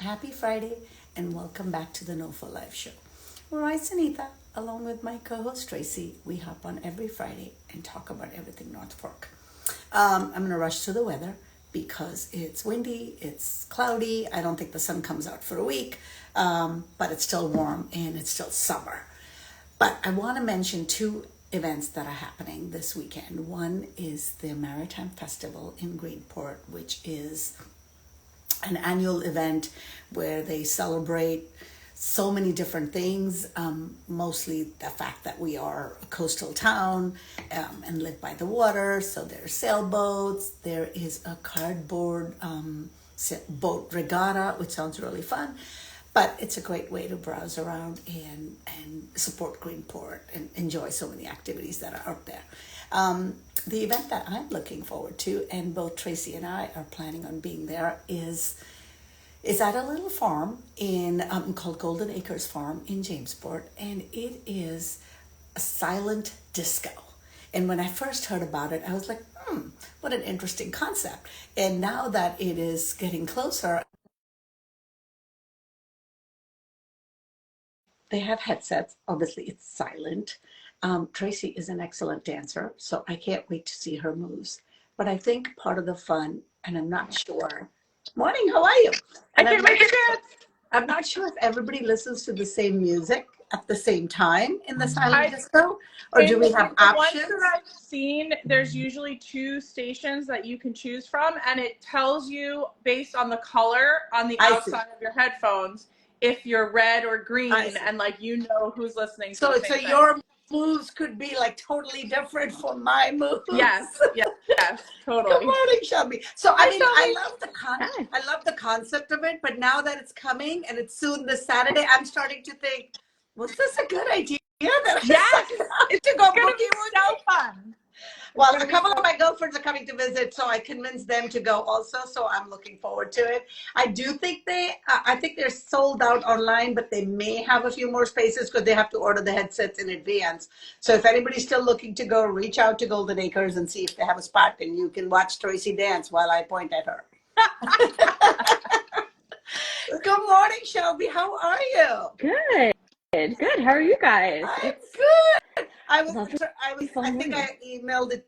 happy Friday and welcome back to the NOFO Live Show. Where I, Sunita, along with my co-host Tracy, we hop on every Friday and talk about everything North Fork. I'm going to rush to the weather because it's windy, it's cloudy. I don't think the sun comes out for a week, but it's still warm and it's still summer. But I want to mention two events that are happening this weekend. One is the Maritime Festival in Greenport, which is an annual event where they celebrate so many different things, mostly the fact that we are a coastal town and live by the water. So there's sailboats, there is a cardboard boat regatta, which sounds really fun. But it's a great way to browse around and support Greenport and enjoy so many activities that are out there. The event that I'm looking forward to, and both Tracy and I are planning on being there, is at a little farm in called Golden Acres Farm in Jamesport, and it is a silent disco. And when I first heard about it, I was like, what an interesting concept. And now that it is getting closer, they have headsets. Obviously, it's silent. Tracy is an excellent dancer, so I can't wait to see her moves. But I think part of the fun, and I'm not sure. Morning, how are you? And I can wait to dance. I'm not sure if everybody listens to the same music at the same time in the silent disco, or do we have options? The ones that I've seen, there's usually two stations that you can choose from, and it tells you based on the color on the outside of your headphones if you're red or green, and like who's listening. So your moves could be like totally different from my moves. Yes, totally. Good morning, Shelby. So I love the concept of it, but now that it's coming and it's soon this Saturday, I'm starting to think, was this a good idea? It's going to be so fun. Well, a couple of my girlfriends are coming to visit, so I convinced them to go also. So I'm looking forward to it. I do think I think they're sold out online, but they may have a few more spaces because they have to order the headsets in advance. So if anybody's still looking to go, reach out to Golden Acres and see if they have a spot, and you can watch Tracy dance while I point at her. Good morning, Shelby. How are you? Good. How are you guys? I'm good. I think I emailed it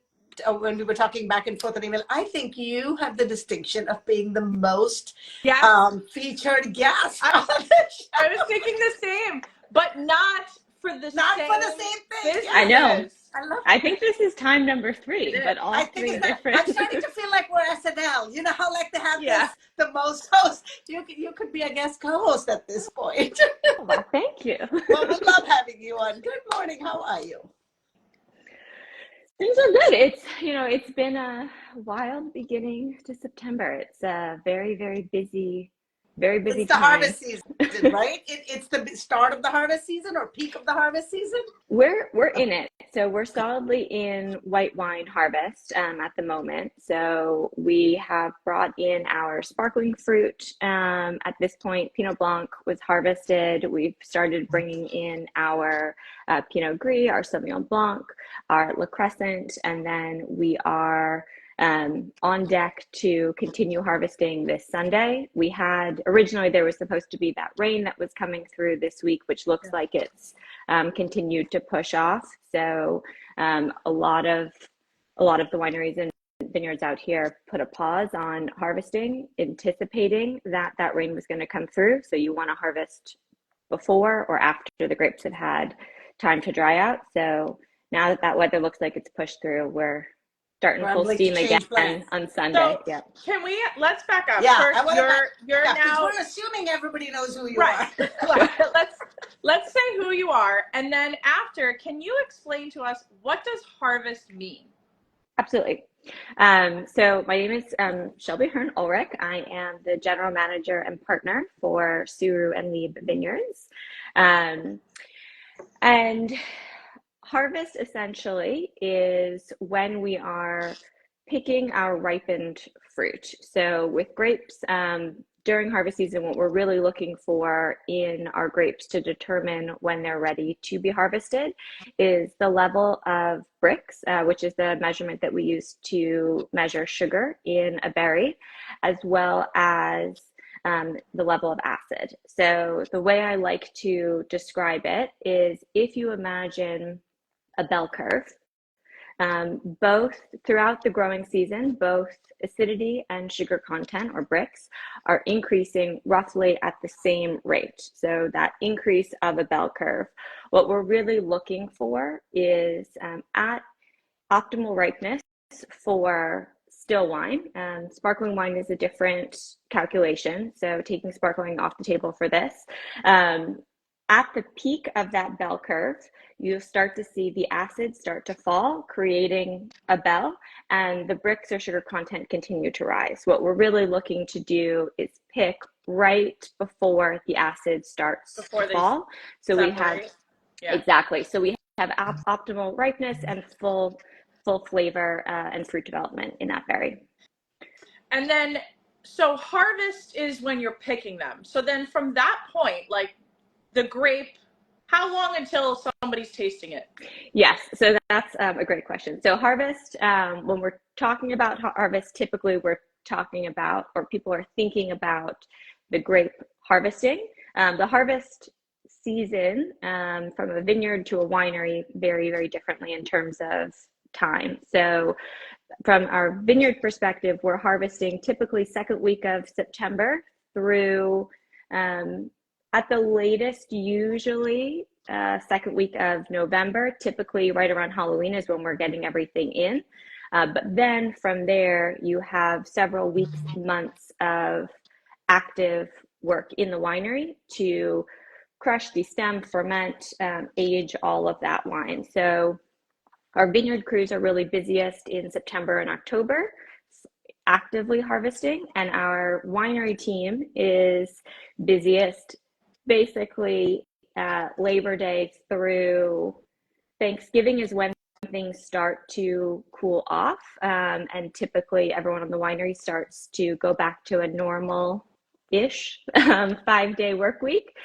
when we were talking back and forth on email. I think you have the distinction of being the most featured guest on the show. I was thinking the same, but not for the same thing. I know. I think this is time number 3, but all three different. I'm starting to feel like we're SNL. You know how like they have the most hosts. You could be a guest co-host at this point. Well, thank you. Well, we love having you on. Good morning. How are you? Things are good. It's been a wild beginning to September. It's a very, very busy time. It's the harvest season, right? It's the start of the harvest season or peak of the harvest season? We're in it. So we're solidly in white wine harvest at the moment. So we have brought in our sparkling fruit. At this point, Pinot Blanc was harvested. We've started bringing in our Pinot Gris, our Sauvignon Blanc, our Le Crescent, and then we are on deck to continue harvesting this Sunday. We had originally there was supposed to be that rain that was coming through this week, which looks like it's continued to push off. So a lot of the wineries and vineyards out here put a pause on harvesting, anticipating that rain was going to come through. So you want to harvest before or after the grapes have had time to dry out. So now that weather looks like it's pushed through, we're starting full steam again on Sunday. So let's back up. Yeah, first, you're now. We're assuming everybody knows who you are. Let's say who you are, and then after, can you explain to us what does harvest mean? Absolutely. So my name is Shelby Hearn. I am the general manager and partner for Suhru and Lieb Vineyards, and harvest essentially is when we are picking our ripened fruit. So with grapes, during harvest season, what we're really looking for in our grapes to determine when they're ready to be harvested is the level of Brix, which is the measurement that we use to measure sugar in a berry, as well as the level of acid. So the way I like to describe it is if you imagine a bell curve, both throughout the growing season, both acidity and sugar content or Brix are increasing roughly at the same rate. So that increase of a bell curve, what we're really looking for is at optimal ripeness for still wine. Sparkling wine is a different calculation, so taking sparkling off the table for this. At the peak of that bell curve, you'll start to see the acid start to fall, creating a bell, and the Brix or sugar content continue to rise. What we're really looking to do is pick right before the acid starts to fall. So we have, exactly. So we have optimal ripeness and full flavor and fruit development in that berry. And then, so harvest is when you're picking them. So then from that point, like the grape, how long until somebody's tasting it? Yes, so that's a great question. So harvest, when we're talking about harvest, typically we're talking about, or people are thinking about the grape harvesting. The harvest season from a vineyard to a winery vary very differently in terms of time. So from our vineyard perspective, we're harvesting typically second week of September through at the latest, usually second week of November, typically right around Halloween is when we're getting everything in. But then from there, you have several weeks, months of active work in the winery to crush, destem, ferment, age all of that wine. So our vineyard crews are really busiest in September and October, actively harvesting, and our winery team is busiest basically Labor Day through Thanksgiving is when things start to cool off, and typically everyone on the winery starts to go back to a normal-ish 5-day work week,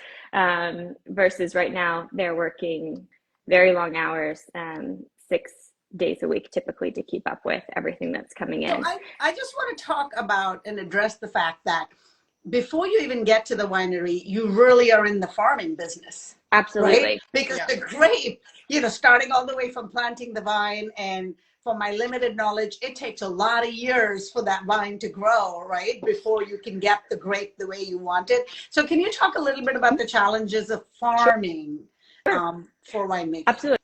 versus right now they're working very long hours, 6 days a week typically to keep up with everything that's coming in. So I just want to talk about and address the fact that before you even get to the winery, you really are in the farming business. Absolutely. Right? Because the grape, starting all the way from planting the vine, and from my limited knowledge, it takes a lot of years for that vine to grow, right? Before you can get the grape the way you want it. So can you talk a little bit about the challenges of farming for winemaking? Absolutely.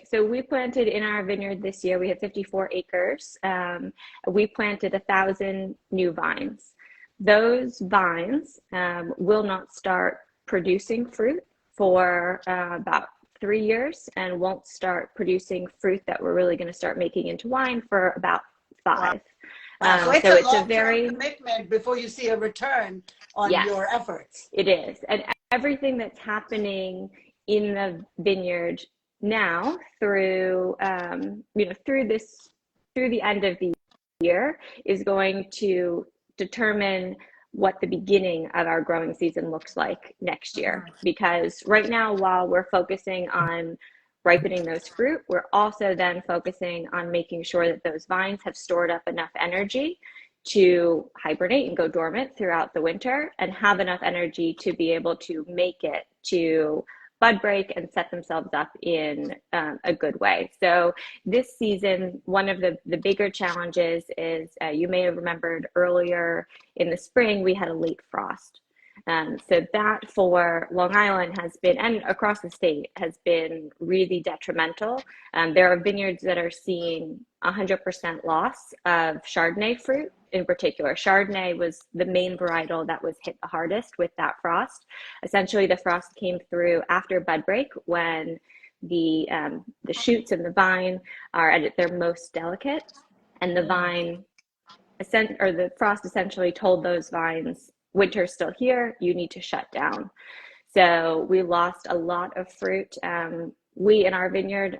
So we planted in our vineyard this year, we have 54 acres. We planted 1,000 new vines. Those vines will not start producing fruit for about 3 years, and won't start producing fruit that we're really going to start making into wine for about 5. So it's a very commitment before you see a return on your efforts. It is, and everything that's happening in the vineyard now through through the end of the year is going to determine what the beginning of our growing season looks like next year. Because right now, while we're focusing on ripening those fruit, we're also then focusing on making sure that those vines have stored up enough energy to hibernate and go dormant throughout the winter, and have enough energy to be able to make it to bud break and set themselves up in a good way. So this season, one of the bigger challenges is, you may have remembered earlier in the spring, we had a late frost. So that for Long Island has been, and across the state, has been really detrimental. There are vineyards that are seeing 100% loss of Chardonnay fruit. In particular, Chardonnay was the main varietal that was hit the hardest with that frost. Essentially, the frost came through after bud break, when the shoots in the vine are at their most delicate, and the frost essentially told those vines, winter's still here, you need to shut down. So we lost a lot of fruit. We in our vineyard,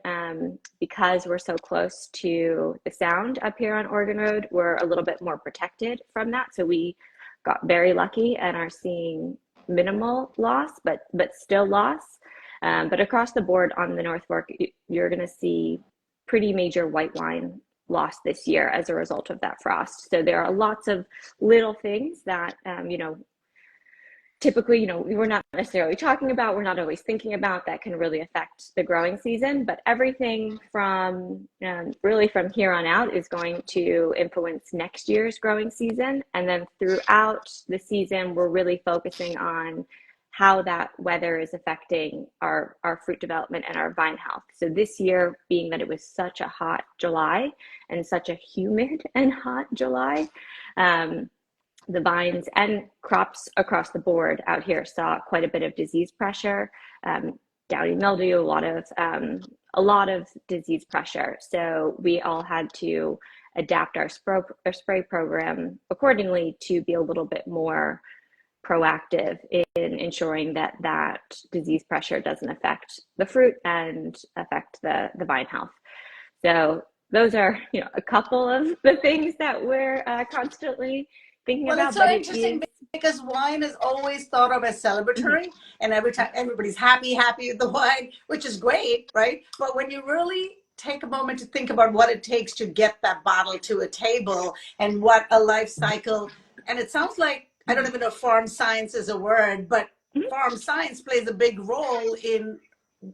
because we're so close to the Sound up here on Oregon Road, we're a little bit more protected from that. So we got very lucky and are seeing minimal loss, but still loss. But across the board on the North Fork, you're going to see pretty major white wine loss this year as a result of that frost. So there are lots of little things that, typically, you know, we're not necessarily talking about, we're not always thinking about, that can really affect the growing season. But everything from really from here on out is going to influence next year's growing season. And then throughout the season, we're really focusing on how that weather is affecting our fruit development and our vine health. So this year, being that it was such a hot July and such a humid and hot July, the vines and crops across the board out here saw quite a bit of disease pressure, downy mildew, a lot of disease pressure. So we all had to adapt our spray program accordingly to be a little bit more proactive in ensuring that that disease pressure doesn't affect the fruit and affect the vine health. So those are, you know, a couple of the things that we're constantly thinking about. It's so interesting because wine is always thought of as celebratory, and every time everybody's happy with the wine, which is great, right? But when you really take a moment to think about what it takes to get that bottle to a table and what a life cycle, and it sounds like, I don't even know if farm science is a word, but farm science plays a big role in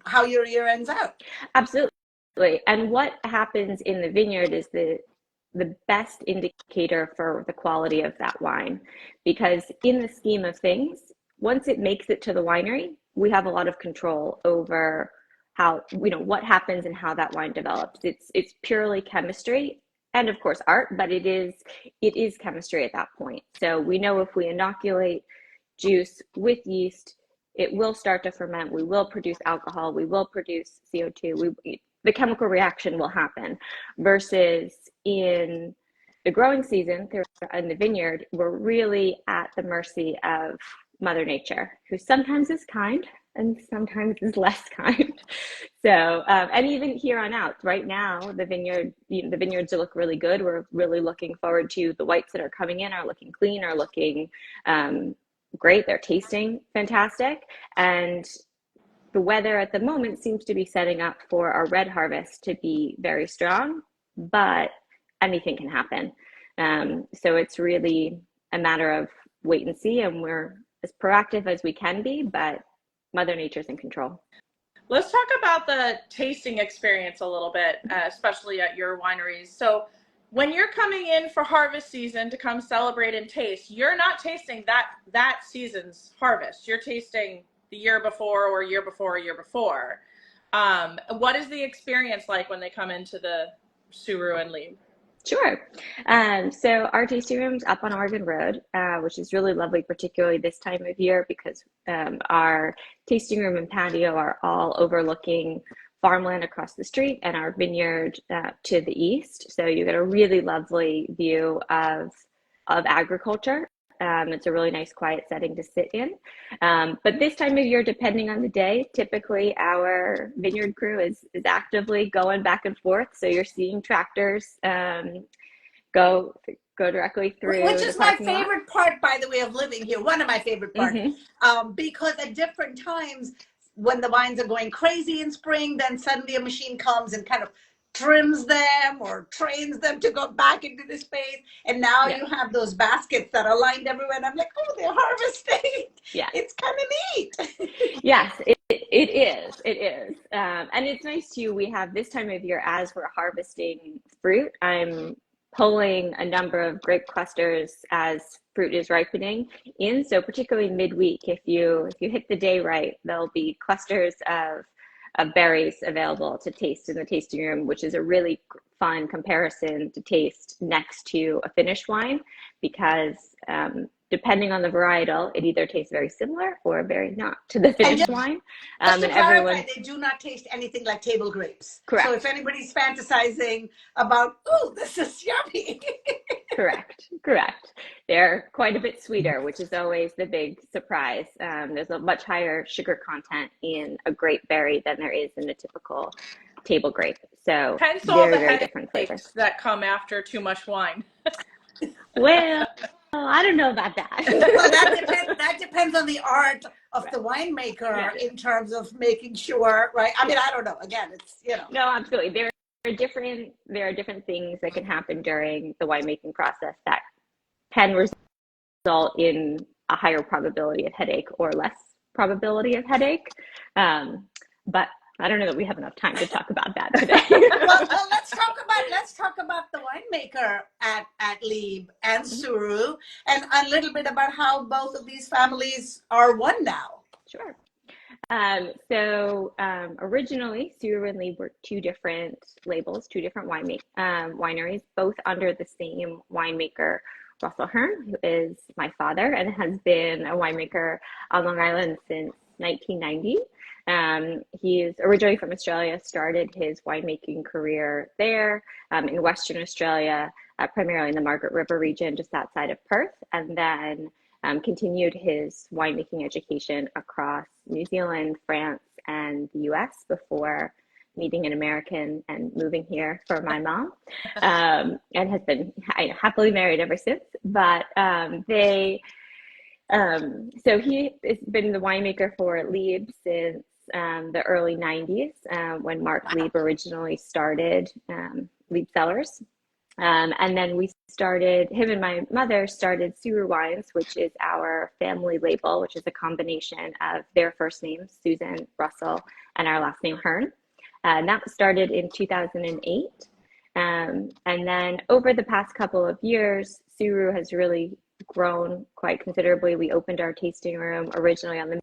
how your year ends out. Absolutely. And what happens in the vineyard is the best indicator for the quality of that wine, because in the scheme of things, once it makes it to the winery, we have a lot of control over how, you know, what happens and how that wine develops. It's purely chemistry and of course art, but it is chemistry at that point. So we know if we inoculate juice with yeast, it will start to ferment, we will produce alcohol, we will produce CO2, the chemical reaction will happen. Versus in the growing season, in the vineyard, we're really at the mercy of Mother Nature, who sometimes is kind and sometimes is less kind. So, and even here on out, right now, the vineyards look really good. We're really looking forward to the whites that are coming in, are looking clean, are looking great. They're tasting fantastic. And the weather at the moment seems to be setting up for our red harvest to be very strong, but anything can happen. So it's really a matter of wait and see, and we're as proactive as we can be, but Mother Nature's in control. Let's talk about the tasting experience a little bit, especially at your wineries. So when you're coming in for harvest season to come celebrate and taste, you're not tasting that season's harvest. You're tasting the year before or year before or year before. What is the experience like when they come into the Suhru and Lieb? Sure. So our tasting room's up on Oregon Road, which is really lovely, particularly this time of year, because our tasting room and patio are all overlooking farmland across the street and our vineyard to the east. So you get a really lovely view of agriculture. It's a really nice, quiet setting to sit in. But this time of year, depending on the day, typically our vineyard crew is actively going back and forth. So you're seeing tractors go directly through. Which is my favorite part, by the way, of living here. One of my favorite parts. Because at different times, when the vines are going crazy in spring, then suddenly a machine comes and kind of trims them or trains them to go back into the space. And now you have those baskets that are lined everywhere. And I'm like, oh, they're harvesting. Yeah. It's kind of neat. Yes, it is. And it's nice too. We have this time of year, as we're harvesting fruit, I'm pulling a number of grape clusters as fruit is ripening in. So particularly midweek, if you hit the day right, there'll be clusters of berries available to taste in the tasting room, which is a really fun comparison to taste next to a finished wine, because depending on the varietal, it either tastes very similar or very not to the finished wine. And everyone, they do not taste anything like table grapes. Correct. So if anybody's fantasizing about, oh, this is yummy. Correct. They're quite a bit sweeter, which is always the big surprise. There's a much higher sugar content in a grape berry than there is in a typical table grape. So very different flavors that come after too much wine. Well, I don't know about that. Well, that depends on the art of the winemaker in terms of making sure, right? I mean, I don't know. Again, it's, you know. No, absolutely. There are different things that can happen during the winemaking process that can result in a higher probability of headache or less probability of headache. But I don't know that we have enough time to talk about that today. Well, let's talk about the winemaker at Lieb and Suhru, and a little bit about how both of these families are one now. Sure. Originally, Suhru and Lieb were two different labels, two different wineries, both under the same winemaker, Russell Hearn, who is my father and has been a winemaker on Long Island since 1990. He is originally from Australia, started his winemaking career there in Western Australia, primarily in the Margaret River region, just outside of Perth, and then continued his winemaking education across New Zealand, France, and the US before meeting an American and moving here for my mom, and has been happily married ever since. But so he has been the winemaker for Lieb since the early 90s, when Mark Lieb originally started Lieb Cellars. And then him and my mother started Suhru Wines, which is our family label, which is a combination of their first names, Susan, Russell, and our last name, Hearn. And that started in 2008. And then over the past couple of years, Suhru has really grown quite considerably. We opened our tasting room originally in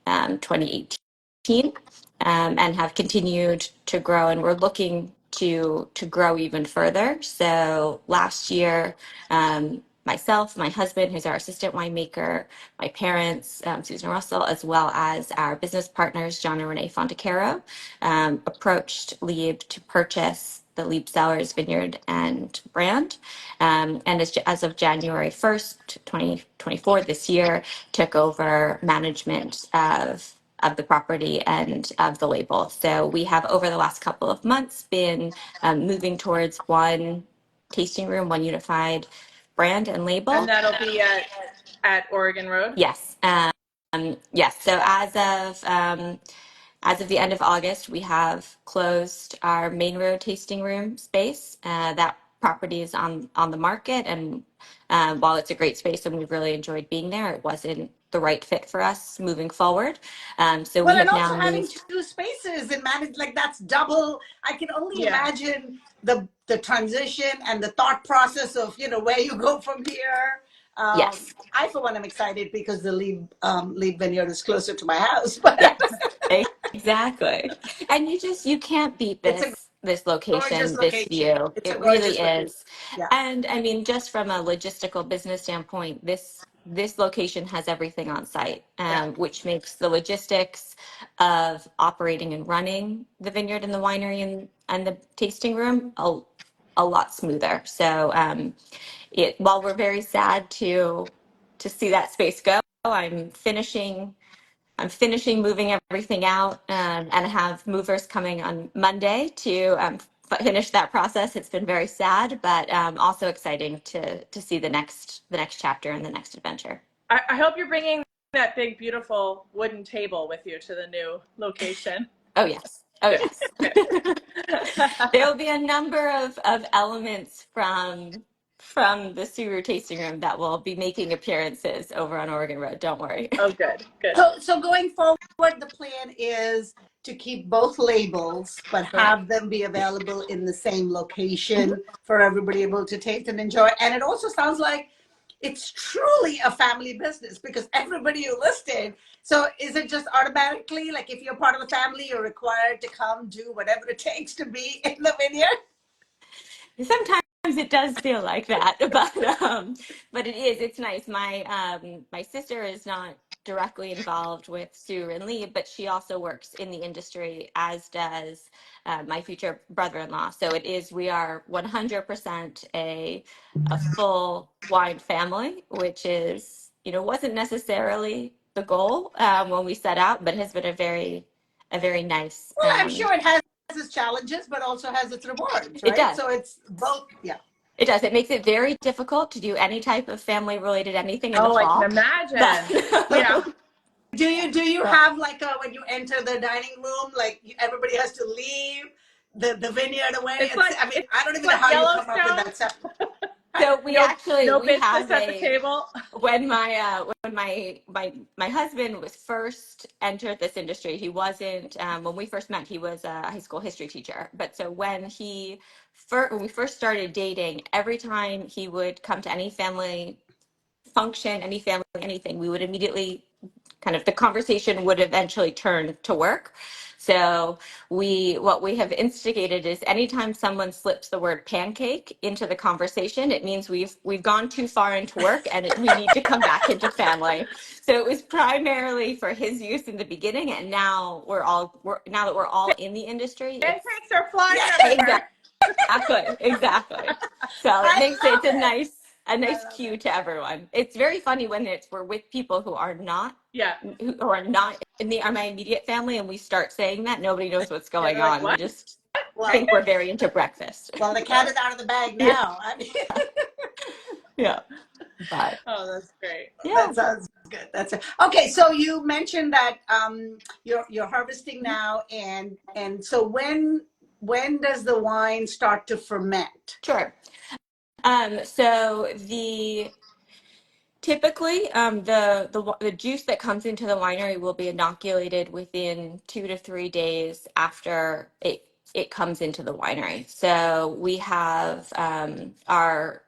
2018, and have continued to grow, and we're looking to grow even further. So last year, myself, my husband, who's our assistant winemaker, my parents, Susan Russell, as well as our business partners, John and 𝗩𝗂𝗃𝗀𝗀, approached Lieb to purchase the Lieb Cellars vineyard and brand. And as of January 1st, 2024, this year, took over management of the property and of the label. So we have, over the last couple of months, been moving towards one tasting room, one unified brand and label. And that'll be at Oregon Road? Yes. Yes. So as of the end of August, we have closed our main road tasting room space. That property is on the market, and while it's a great space and we've really enjoyed being there, it wasn't the right fit for us moving forward. So we have and now also having moved. two spaces and manage, like, that's double. I can only imagine the transition and the thought process of, where you go from here. Yes. I, for one, am excited because the Lieb vineyard is closer to my house. But yes, exactly. And you can't beat this location, this view. It really is. Yeah. And I mean, just from a logistical business standpoint, this location has everything on site, which makes the logistics of operating and running the vineyard and the winery and the tasting room a lot smoother. So while we're very sad to see that space go, I'm finishing moving everything out, and I have movers coming on Monday to finish that process. It's been very sad, but also exciting to see the next chapter and the next adventure. I hope you're bringing that big, beautiful wooden table with you to the new location. Oh, yes. Oh, yes. There will be a number of elements from the Suhru tasting room that will be making appearances over on Oregon Road. Don't worry. Oh, good. So going forward, the plan is to keep both labels, but have them be available in the same location for everybody able to taste and enjoy. And it also sounds like it's truly a family business because everybody you listed. So is it just automatically, like, if you're part of the family, you're required to come do whatever it takes to be in the vineyard? Sometimes it does feel like that, but it's nice. My sister is not directly involved with Suhru and Lieb, but she also works in the industry, as does my future brother-in-law. So we are 100% a full wine family, which is, wasn't necessarily the goal when we set out, but has been a very nice. Well, I'm sure it has its challenges, but also has its rewards, right? It does. So it's both, It does. It makes it very difficult to do any type of family-related anything in the fall. I can imagine. Do you have, like, when you enter the dining room, like, everybody has to leave the vineyard away? It's like, I don't even know how you come up with that stuff. So we actually no we have business at the table. When my husband was first entered this industry, he wasn't when we first met, he was a high school history teacher. But so when we first started dating, every time he would come to any family function, any family, anything, we would immediately the conversation would eventually turn to work. So what we have instigated is anytime someone slips the word pancake into the conversation, it means we've gone too far into work and we need to come back into family. So it was primarily for his use in the beginning, and now now that we're all in the industry, pancakes are flying everywhere. Exactly. So it's a nice cue to everyone. It's very funny when we're with people who are not in my immediate family, and we start saying that. Nobody knows what's going on. What? We just think we're very into breakfast. Well, the cat is out of the bag now. Yeah. But that's great. Yeah. That sounds good. That's it. Okay, so you mentioned that you're harvesting now, and so when does the wine start to ferment? Sure. So typically, the juice that comes into the winery will be inoculated within 2 to 3 days after it comes into the winery. So we have our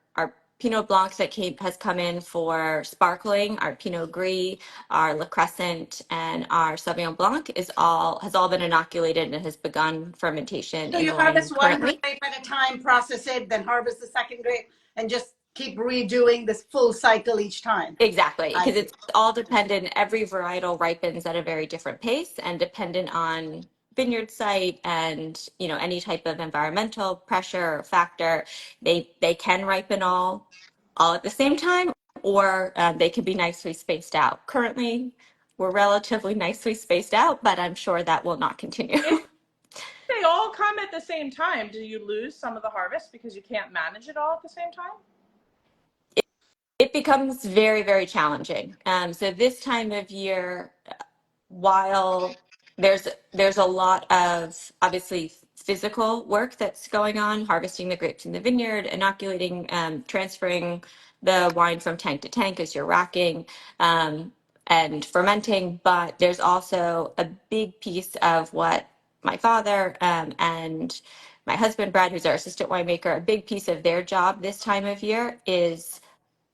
Pinot Blanc that has come in for sparkling, our Pinot Gris, our Le Crescent, and our Sauvignon Blanc has all been inoculated and has begun fermentation. So you harvest one grape at a time, process it, then harvest the second grape, and just keep redoing this full cycle each time. Exactly, because it's all dependent. Every varietal ripens at a very different pace, and dependent on vineyard site and any type of environmental pressure or factor, they can ripen all at the same time, or they can be nicely spaced out. Currently, we're relatively nicely spaced out, but I'm sure that will not continue. If they all come at the same time, do you lose some of the harvest because you can't manage it all at the same time? It becomes very, very challenging. So this time of year, while there's a lot of obviously physical work that's going on, harvesting the grapes in the vineyard, inoculating, transferring the wine from tank to tank as you're racking, and fermenting. But there's also a big piece of what my father and my husband, Brad, who's our assistant winemaker, a big piece of their job this time of year is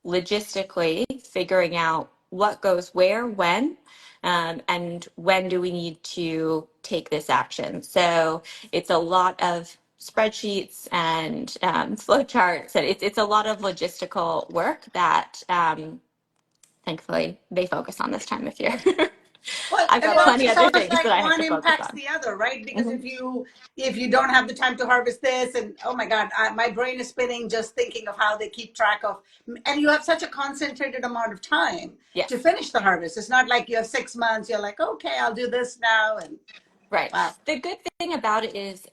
logistically figuring out what goes where, when, and when do we need to take this action. So it's a lot of spreadsheets and flow charts, and it's a lot of logistical work that thankfully they focus on this time of year. Well, I've got plenty of other things like that I have one to focus impacts on. the other, right? Because if you don't have the time to harvest this, and oh my God, my brain is spinning just thinking of how they keep track of, and you have such a concentrated amount of time to finish the harvest. It's not like you have 6 months. You're like, okay, I'll do this now, and right. Wow. The good thing about it is,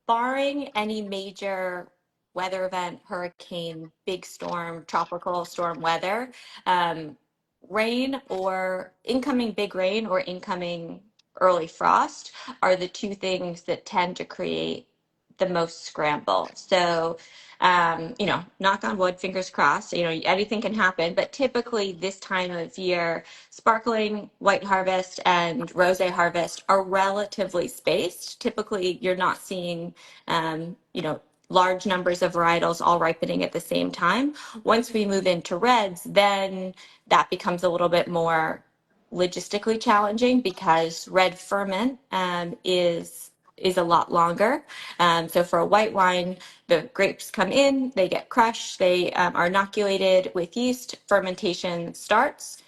barring any major weather event, hurricane, big storm, tropical storm weather, rain or incoming big rain or incoming early frost are the two things that tend to create the most scramble. So, knock on wood, fingers crossed, anything can happen. But typically this time of year, sparkling, white harvest, and rosé harvest are relatively spaced. Typically, you're not seeing, large numbers of varietals all ripening at the same time. Once we move into reds, then that becomes a little bit more logistically challenging because red ferment is a lot longer. So for a white wine, the grapes come in, they get crushed, they are inoculated with yeast, fermentation starts.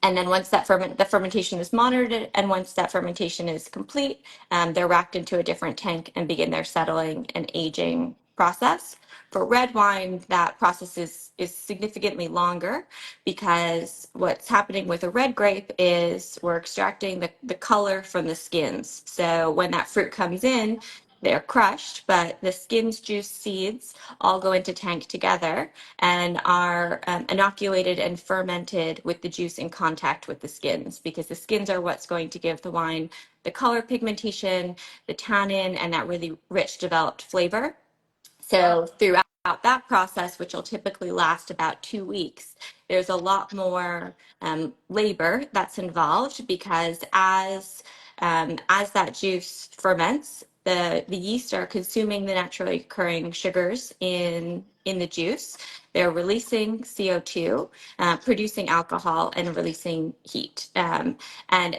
And then once the fermentation is monitored, and once that fermentation is complete, they're racked into a different tank and begin their settling and aging process. For red wine, that process is significantly longer because what's happening with a red grape is we're extracting the color from the skins. So when that fruit comes in, they're crushed, but the skins, juice, seeds all go into tank together and are inoculated and fermented with the juice in contact with the skins, because the skins are what's going to give the wine the color, pigmentation, the tannin, and that really rich developed flavor. So throughout that process, which will typically last about 2 weeks, there's a lot more labor that's involved, because as that juice ferments, the yeast are consuming the naturally occurring sugars in the juice. They're releasing CO2, producing alcohol, and releasing heat. And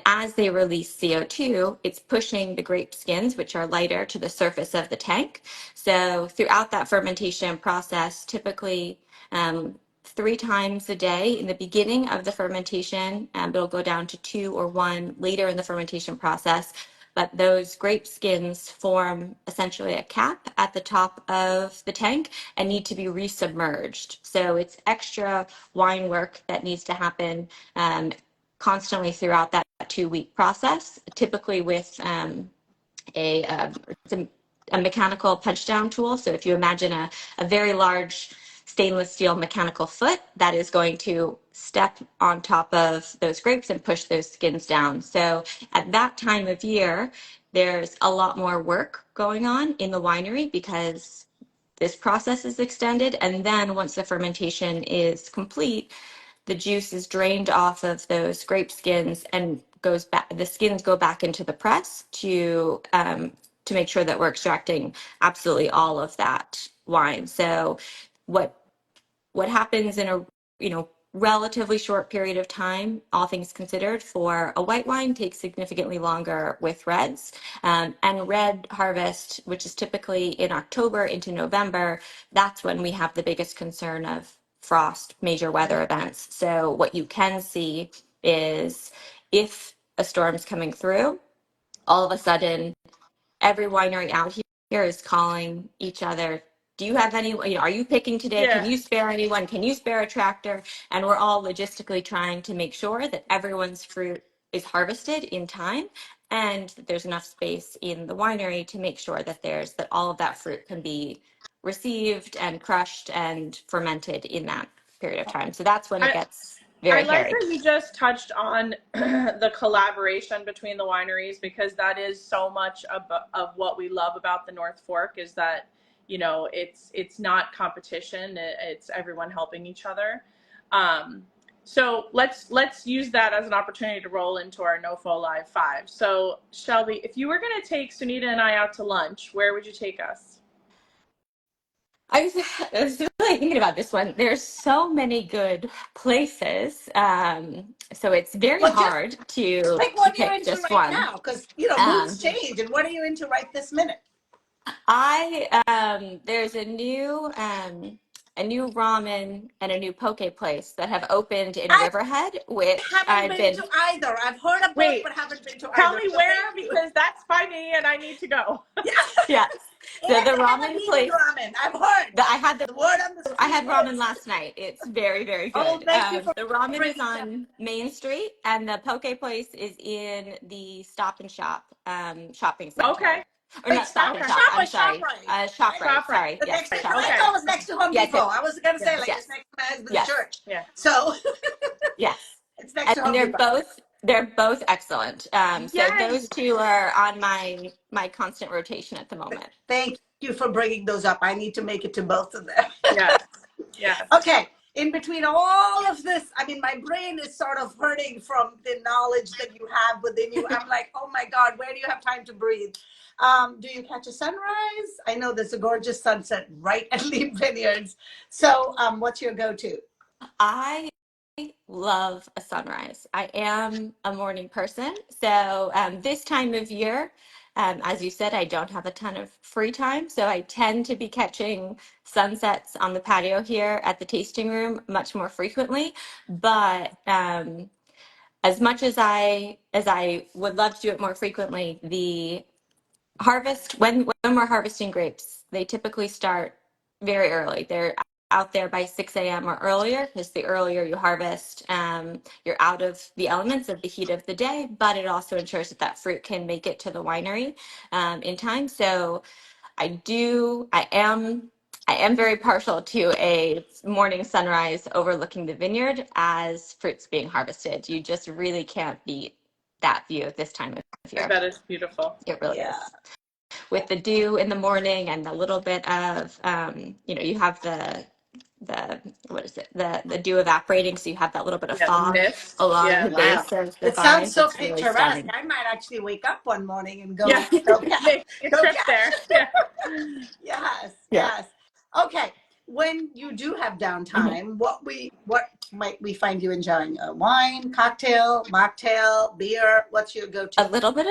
as they release CO2, it's pushing the grape skins, which are lighter, to the surface of the tank. So throughout that fermentation process, typically 3 times a day in the beginning of the fermentation, it'll go down to 2 or 1 later in the fermentation process. But those grape skins form essentially a cap at the top of the tank and need to be resubmerged. So it's extra wine work that needs to happen constantly throughout that 2-week process, typically with a mechanical punch down tool. So if you imagine a very large stainless steel mechanical foot that is going to step on top of those grapes and push those skins down. So at that time of year, there's a lot more work going on in the winery because this process is extended. And then once the fermentation is complete, the juice is drained off of those grape skins and goes back. The skins go back into the press to make sure that we're extracting absolutely all of that wine. So what happens in a relatively short period of time, all things considered, for a white wine takes significantly longer with reds. And red harvest, which is typically in October into November, that's when we have the biggest concern of frost, major weather events. So what you can see is if a storm's coming through, all of a sudden every winery out here is calling each other. Do you have any, are you picking today? Yeah. Can you spare anyone? Can you spare a tractor? And we're all logistically trying to make sure that everyone's fruit is harvested in time and that there's enough space in the winery to make sure that all of that fruit can be received and crushed and fermented in that period of time. So that's when it gets very I like hairy. that you just touched on the collaboration between the wineries, because that is so much of what we love about the North Fork, is that it's not competition, it's everyone helping each other. So let's use that as an opportunity to roll into our NOFO Live 5. So Shelby, if you were going to take Sunita and I out to lunch, where would you take us? I was really thinking about this one. There's so many good places, so it's very hard to pick what you're pick into just right one. now, because moods change. And what are you into right this minute? There's a new ramen and a new poke place that have opened in Riverhead, which haven't been to either. I've heard of both, but haven't been to either. Tell me where, because that's by me and I need to go. Yes. So the ramen place. Ramen. I've heard. I had the word on the street. I had ramen last night. It's very, very good. Oh, thank you for the ramen is on Main Street, and the poke place is in the Stop and Shop shopping center. Okay. Or not Stop and Shop. I'm sorry. ShopRite. Sorry. Yes. I thought it was next to Home Depot. I was going to say it's next to my husband's church. Yeah. So. Yes. It's next to Home Depot. They're both excellent. So those two are on my constant rotation at the moment. Thank you for bringing those up. I need to make it to both of them. Yeah. Okay. In between all of this, I mean, my brain is sort of hurting from the knowledge that you have within you. I'm like, oh my God, where do you have time to breathe? Do you catch a sunrise? I know there's a gorgeous sunset right at Lieb Vineyards. So what's your go-to? I love a sunrise. I am a morning person. So this time of year, as you said, I don't have a ton of free time. So I tend to be catching sunsets on the patio here at the tasting room much more frequently. But as much as I would love to do it more frequently, the harvest, when we're harvesting grapes, they typically start very early. They're out there by 6 a.m. or earlier, because the earlier you harvest, you're out of the elements of the heat of the day, but it also ensures that fruit can make it to the winery in time. So I am very partial to a morning sunrise overlooking the vineyard as fruit's being harvested. You just really can't beat that view at this time of year. I bet it's beautiful. It really is. with the dew in the morning and a little bit of, you have what is it? The dew evaporating. So you have that little bit of Yeah, the fog mist. along Yeah. the Wow. base of the It sounds vines. so It's really picturesque. stunning. I might actually wake up one morning and Yeah. go Make a go trip catch. there. Yeah. Yes, Yeah. yes. Okay. When you do have Mhm. downtime, what might we find you enjoying? A wine, cocktail, mocktail, beer? What's your go-to? A little bit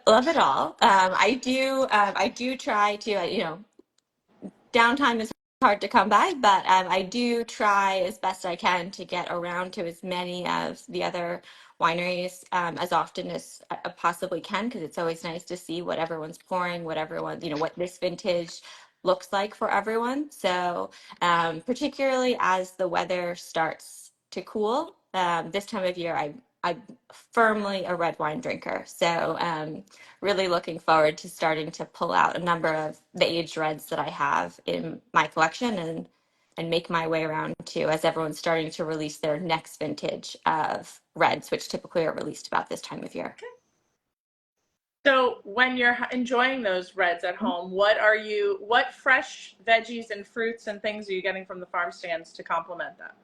of it all. I do try to, downtime is hard to come by, but I do try as best I can to get around to as many of the other wineries as often as I possibly can, because it's always nice to see what everyone's pouring, what this vintage looks like for everyone. So particularly as the weather starts to cool, this time of year, I'm firmly a red wine drinker. So really looking forward to starting to pull out a number of the aged reds that I have in my collection and make my way around to as everyone's starting to release their next vintage of reds, which typically are released about this time of year. So when you're enjoying those reds at home, what fresh veggies and fruits and things are you getting from the farm stands to complement that?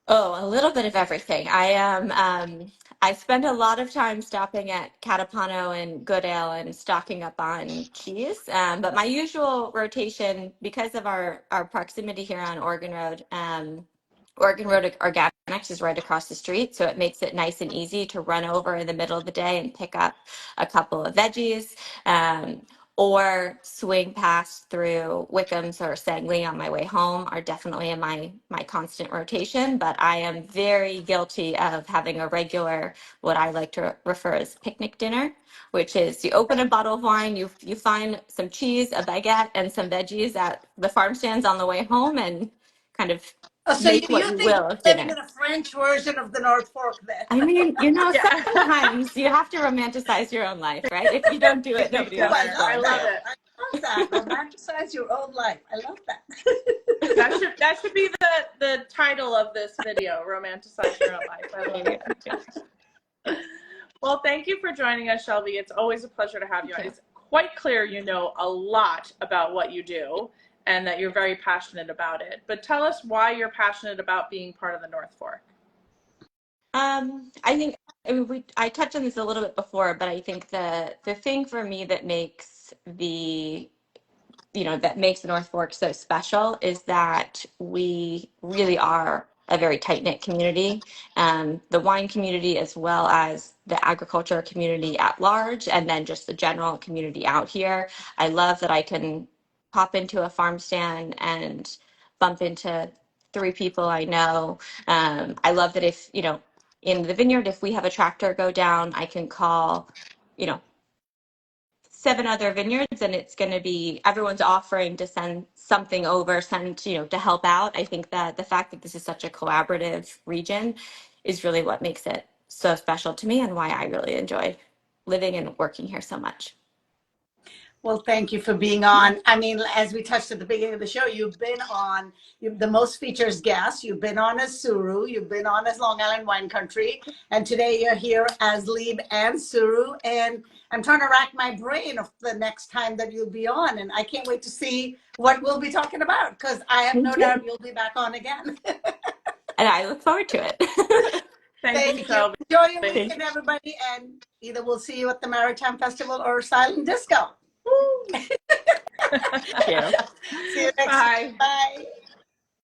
Oh, a little bit of everything. I spend a lot of time stopping at 𝗏𝗏𝗏𝗃 and Good Ale and stocking up on cheese. But my usual rotation, because of our proximity here on Oregon Road Organics is right across the street, so it makes it nice and easy to run over in the middle of the day and pick up a couple of veggies. Or swing past through Wickham's or Sangley on my way home are definitely in my constant rotation. But I am very guilty of having a regular, what I like to refer as picnic dinner, which is you open a bottle of wine, you find some cheese, a baguette, and some veggies at the farm stands on the way home, and kind of Oh, so make what you you think will of you're living dinner. in a French version of the North Fork then? I mean, Yeah. sometimes you have to romanticize your own life, right? If you don't do it, Picnic nobody Oh, else I dinner. is love I going love that. to. it. I love that. Romanticize your own life. I love that. That should be the title of this video, Romanticize Your Own Life. I love it. Well, thank you for joining us, Shelby. It's always a pleasure to have you. Thank you. It's quite clear you know a lot about what you do and that you're very passionate about it. But tell us why you're passionate about being part of the North Fork. I think I touched on this a little bit before, but I think the thing for me that makes the North Fork so special is that we really are a very tight-knit community, the wine community as well as the agriculture community at large, and then just the general community out here. I love that I can pop into a farm stand and bump into three people I know. I love that in the vineyard, if we have a tractor go down, I can call, you know, 7 other vineyards, and it's going to be everyone's offering to send something over, to help out. I think that the fact that this is such a collaborative region is really what makes it so special to me and why I really enjoy living and working here so much. Well, thank you for being on. I mean, as we touched at the beginning of the show, you've been on the most features guest. You've been on as Suhru. You've been on as Long Island Wine Country. And today you're here as Lieb and Suhru. And I'm trying to rack my brain of the next time that you'll be on. And I can't wait to see what we'll be talking about, because I have no Thank you. doubt you'll be back on again. And I look forward to it. Thank you, Thank you. Shelby. Enjoy your Thank weekend, everybody. And either we'll see you at the Maritime Festival or Silent Disco. you. See you next week. Bye. Bye.